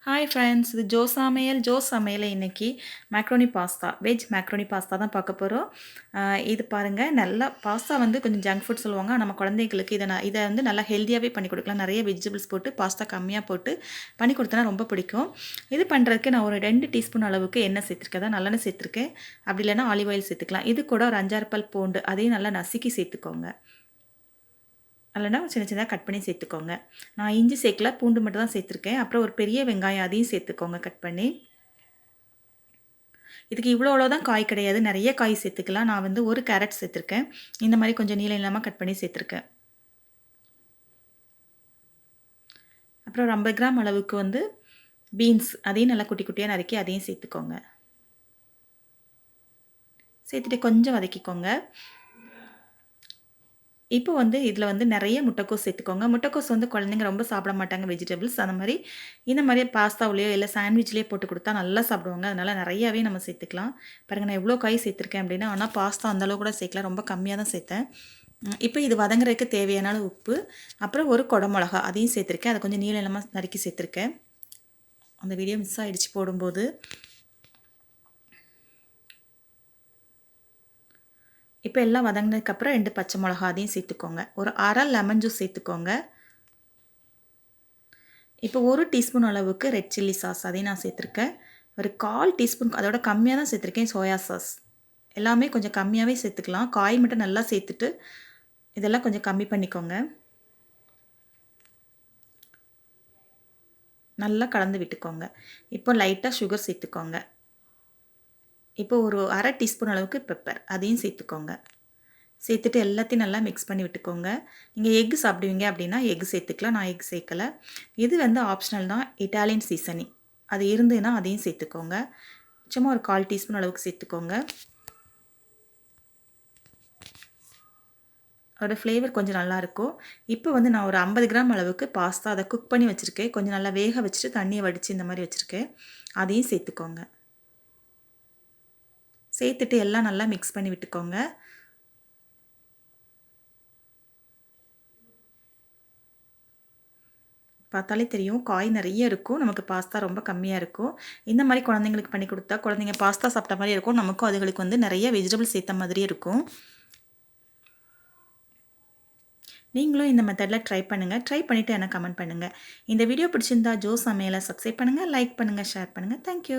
Hi friends, இது Joe சமையல் இன்னைக்கு macaroni pasta veg macaroni pasta தான் பார்க்க போகிறோம். இது பாருங்கள், நல்லா பாஸ்தா வந்து கொஞ்சம் ஜங்க் ஃபுட் சொல்லுவாங்க. நம்ம குழந்தைங்களுக்கு இதை வந்து நல்லா ஹெல்த்தியாகவே பண்ணி கொடுக்கலாம். நிறைய வெஜிடபிள்ஸ் போட்டு பாஸ்தா கம்மியாக போட்டு பண்ணி கொடுத்தனா ரொம்ப பிடிக்கும். இது பண்ணுறதுக்கு நான் ஒரு 2 டீஸ்பூன் அளவுக்கு எண்ணெய் சேர்த்துருக்கேன், தான் நல்லெண்ணெய் சேர்த்துருக்கேன். அப்படி இல்லைன்னா ஆலிவ் ஆயில் சேர்த்துக்கலாம். இது கூட ஒரு 5-6 பல் பூண்டு அதையும் நல்லா நசுக்கி சேர்த்துக்கோங்க. இல்லைனா சின்ன சின்னதாக கட் பண்ணி சேர்த்துக்கோங்க. நான் இஞ்சி சேர்க்கல, பூண்டு மட்டும் தான் சேர்த்துருக்கேன். அப்புறம் ஒரு பெரிய வெங்காயம் அதையும் சேர்த்துக்கோங்க கட் பண்ணி. இதுக்கு இவ்வளோ தான் காய் கிடையாது, நிறைய காய் சேர்த்துக்கலாம். நான் வந்து ஒரு கேரட் சேர்த்துருக்கேன். இந்த மாதிரி கொஞ்சம் நீளம் இல்லாமல் கட் பண்ணி சேர்த்துருக்கேன். அப்புறம் ஒரு 50 கிராம் அளவுக்கு வந்து பீன்ஸ் அதையும் நல்லா குட்டி குட்டியாக நறுக்கி அதையும் சேர்த்துக்கோங்க. சேர்த்துட்டு கொஞ்சம் வதக்கிக்கோங்க. இப்போ வந்து இதில் வந்து நிறைய முட்டைக்கோஸ் சேர்த்துக்கோங்க. முட்டைக்கோஸ் வந்து குழந்தைங்க ரொம்ப சாப்பிட மாட்டாங்க வெஜிடபிள்ஸ். அந்த மாதிரி இந்த மாதிரி பாஸ்தாவிலையோ இல்லை சாண்ட்விச்லேயோ போட்டு கொடுத்தா நல்லா சாப்பிடுவாங்க. அதனால் நிறையாவே நம்ம சேர்த்துக்கலாம். பாருங்கள், நான் எவ்வளோ காய் சேர்த்துருக்கேன் அப்படின்னா, ஆனால் பாஸ்தா அந்தளவு கூட சேர்க்கல, ரொம்ப கம்மியாக தான் சேர்த்தேன். இப்போ இது வதங்குறதுக்கு தேவையான உப்பு, அப்புறம் ஒரு குடமிளகா அதையும் சேர்த்துருக்கேன். அதை கொஞ்சம் நீள நீளமாக நறுக்கி சேர்த்துருக்கேன். அந்த வீடியோ மிஸ் ஆகிடுச்சு போடும்போது. இப்போ எல்லாம் வதங்கினதுக்கப்புறம் 2 பச்சை மிளகா அதையும் சேர்த்துக்கோங்க. ஒரு அரை லெமன் ஜூஸ் சேர்த்துக்கோங்க. இப்போ 1 டீஸ்பூன் அளவுக்கு ரெட் சில்லி சாஸ் அதையும் நான் சேர்த்துருக்கேன். ஒரு 1/4 டீஸ்பூன், அதோட கம்மியாக தான் சேர்த்துருக்கேன், சோயா சாஸ். எல்லாமே கொஞ்சம் கம்மியாகவே சேர்த்துக்கலாம். காய் மட்டும் நல்லா சேர்த்துட்டு இதெல்லாம் கொஞ்சம் கம்மி பண்ணிக்கோங்க. நல்லா கலந்து விட்டுக்கோங்க. இப்போ லைட்டாக சுகர் சேர்த்துக்கோங்க. இப்போ ஒரு அரை டீஸ்பூன் அளவுக்கு பெப்பர் அதையும் சேர்த்துக்கோங்க. சேர்த்துட்டு எல்லாத்தையும் நல்லா மிக்ஸ் பண்ணி விட்டுக்கோங்க. நீங்கள் எக் சாப்பிடுவீங்க அப்படின்னா எக் சேர்த்துக்கலாம். நான் எக் சேர்க்கலை. இது வந்து ஆப்ஷனல் தான், இட்டாலியன் சீசனிங். அது இருந்ததுன்னா அதையும் சேர்த்துக்கோங்க. சும்மா ஒரு 1/4 டீஸ்பூன் அளவுக்கு சேர்த்துக்கோங்க. அதோட ஃப்ளேவர் கொஞ்சம் நல்லாயிருக்கும். இப்போ வந்து நான் ஒரு 50 கிராம் அளவுக்கு பாஸ்தா அதை குக் பண்ணி வச்சுருக்கேன். கொஞ்சம் நல்லா வேக வச்சுட்டு தண்ணியை வடித்து இந்த மாதிரி வச்சுருக்கேன். அதையும் சேர்த்துக்கோங்க. சேர்த்துட்டு எல்லாம் நல்லா மிக்ஸ் பண்ணி விட்டுக்கோங்க. பார்த்தாலே தெரியும், காய் நிறைய இருக்கும். நமக்கு பாஸ்தா ரொம்ப கம்மியாக இருக்கும். இந்த மாதிரி குழந்தைங்களுக்கு பண்ணி கொடுத்தா குழந்தைங்க பாஸ்தா சாப்பிட்ட மாதிரி இருக்கும். நமக்கும் அதுகளுக்கு வந்து நிறைய வெஜிடபிள்ஸ் சேர்த்த மாதிரி இருக்கும். நீங்களும் இந்த மெத்தடில் ட்ரை பண்ணுங்கள். ட்ரை பண்ணிவிட்டு எனக்கு கமெண்ட் பண்ணுங்கள். இந்த வீடியோ பிடிச்சிருந்தா ஜோ சமையலை சப்ஸ்கிரைப் பண்ணுங்கள், லைக் பண்ணுங்கள், ஷேர் பண்ணுங்கள். தேங்க்யூ.